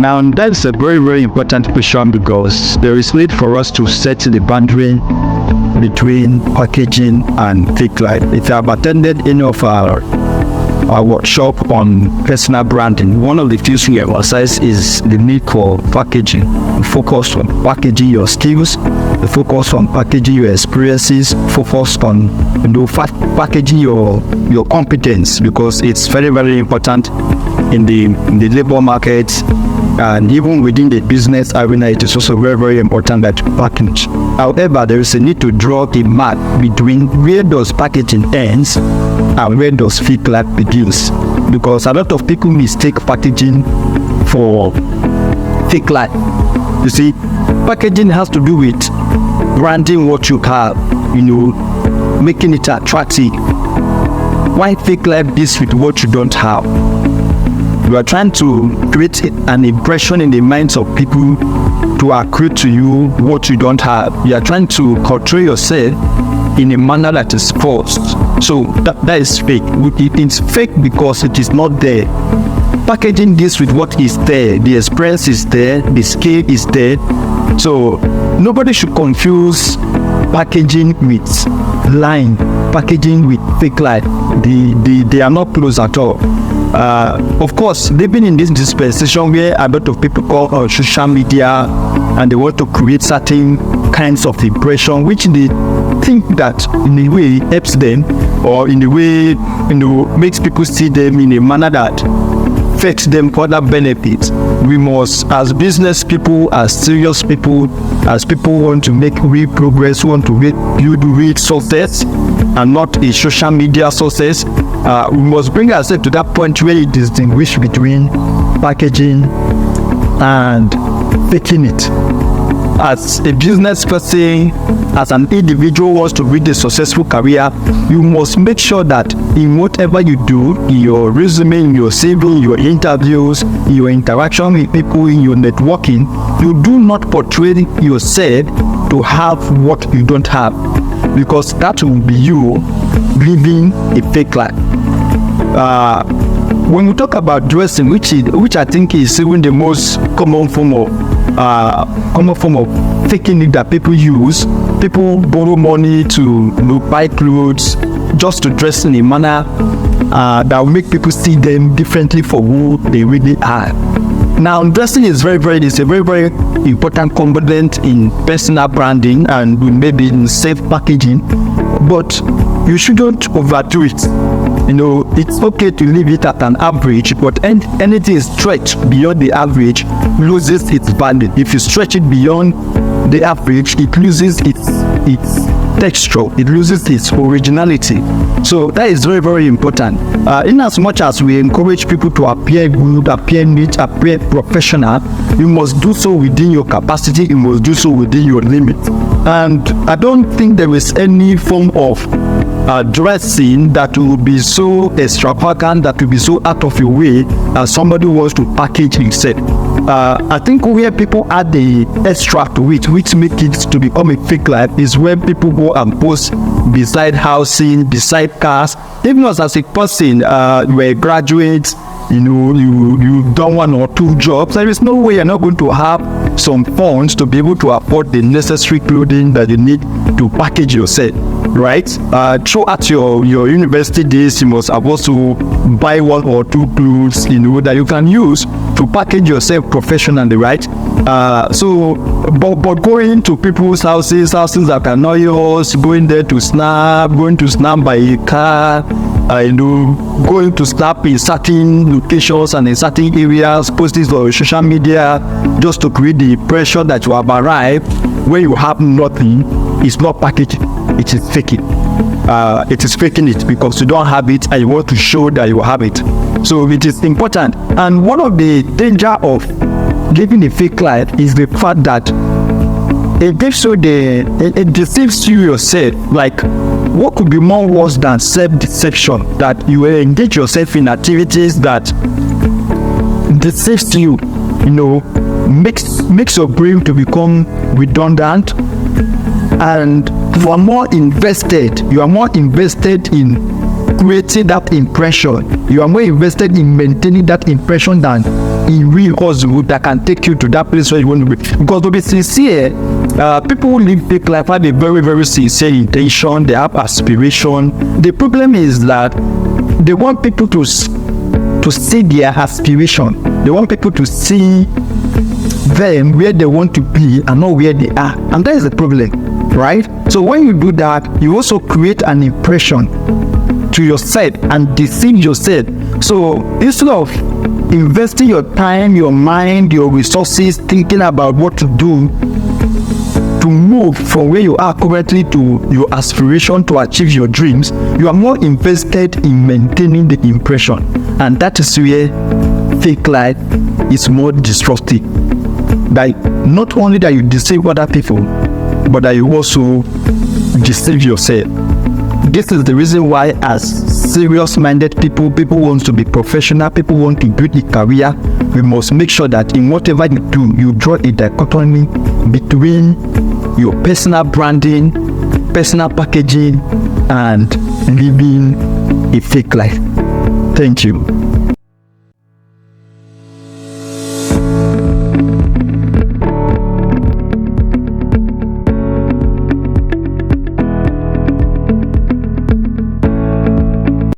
Now, that's a very, very important question because there is need for us to set the boundary between packaging and fake life. If you have attended any of our workshop on personal branding, one of the things we emphasize is the need for packaging. Focus on packaging your skills, focus on packaging your experiences, focus on packaging your competence, because it's very, very important in the labor market, and even within the business arena. It is also very, very important that package. However, there is a need to draw a map between where does packaging ends and where does fake life begins, because a lot of people mistake packaging for fake life. You see, packaging has to do with branding what you have, making it attractive. Why fake life deals with what you don't have? You are trying to create an impression in the minds of people to accrue to you what you don't have. You are trying to portray yourself in a manner that is false. So that is fake. It's fake because it is not there. Packaging deals with what is there. The experience is there. The scale is there. So nobody should confuse packaging with lying, packaging with fake life. They are not close at all. Of course, living in this dispensation where a lot of people call on social media and they want to create certain kinds of impression, which they think that in a way helps them, or in a way makes people see them in a manner that fetch them further benefits. We must, as business people, as serious people, as people who want to make real progress, who want to build real success and not a social media success, we must bring ourselves to that point where you distinguish between packaging and faking it. As a business person, as an individual who wants to build a successful career, you must make sure that in whatever you do, in your resume, in your CV, in your interviews, in your interaction with people, in your networking, you do not portray yourself to have what you don't have, because that will be you living a fake life. When we talk about dressing, which I think is even the most common form of faking it that people use, people borrow money to buy clothes just to dress in a manner that will make people see them differently for who they really are. Now, dressing is a very, very important component in personal branding and maybe in safe packaging, but you shouldn't overdo it. It's okay to leave it at an average, but anything stretched beyond the average loses its value. If you stretch it beyond the average, it loses its texture, it loses its originality. So that is very, very important. In as much as we encourage people to appear good, appear neat, appear professional, you must do so within your capacity, you must do so within your limit. And I don't think there is any form of dressing that will be so extravagant, that will be so out of your way as somebody wants to package himself. I think where people add the extra to it, which make it to become a fake life, is when people go and post beside housing, beside cars. Even as a person, you are a graduate, you've done one or two jobs, there is no way you're not going to have some funds to be able to afford the necessary clothing that you need to package yourself, right? Throughout your university days, you must have also buy one or two clothes, that you can use to package yourself professionally, right? But going to people's houses that are not yours, going there to snap, by a car, going to snap in certain locations and in certain areas, post this on social media just to create the impression that you have arrived when you have nothing. It's not packaging, it is faking. It is faking it because you don't have it and you want to show that you have it. So it is important. And one of the danger of living a fake life is the fact that it deceives you yourself. Like, what could be more worse than self-deception? That you engage yourself in activities that deceives you, makes your brain to become redundant, and you are more invested in creating that impression. You are more invested in maintaining that impression than in real hustle that can take you to that place where you want to be. Because to be sincere, people who live fake life have a very, very sincere intention. They have aspiration. The problem is that they want people to see their aspiration. They want people to see them where they want to be and not where they are. And that is the problem, right? So when you do that, you also create an impression to yourself and deceive yourself. So instead of investing your time, your mind, your resources, thinking about what to do to move from where you are currently to your aspiration to achieve your dreams, you are more invested in maintaining the impression. And that is where fake life is more destructive. By not only that you deceive other people, but that you also deceive yourself. This is the reason why, as serious-minded people want to be professional, people want to build a career, we must make sure that in whatever you do, you draw a dichotomy between your personal branding, personal packaging, and living a fake life. Thank you.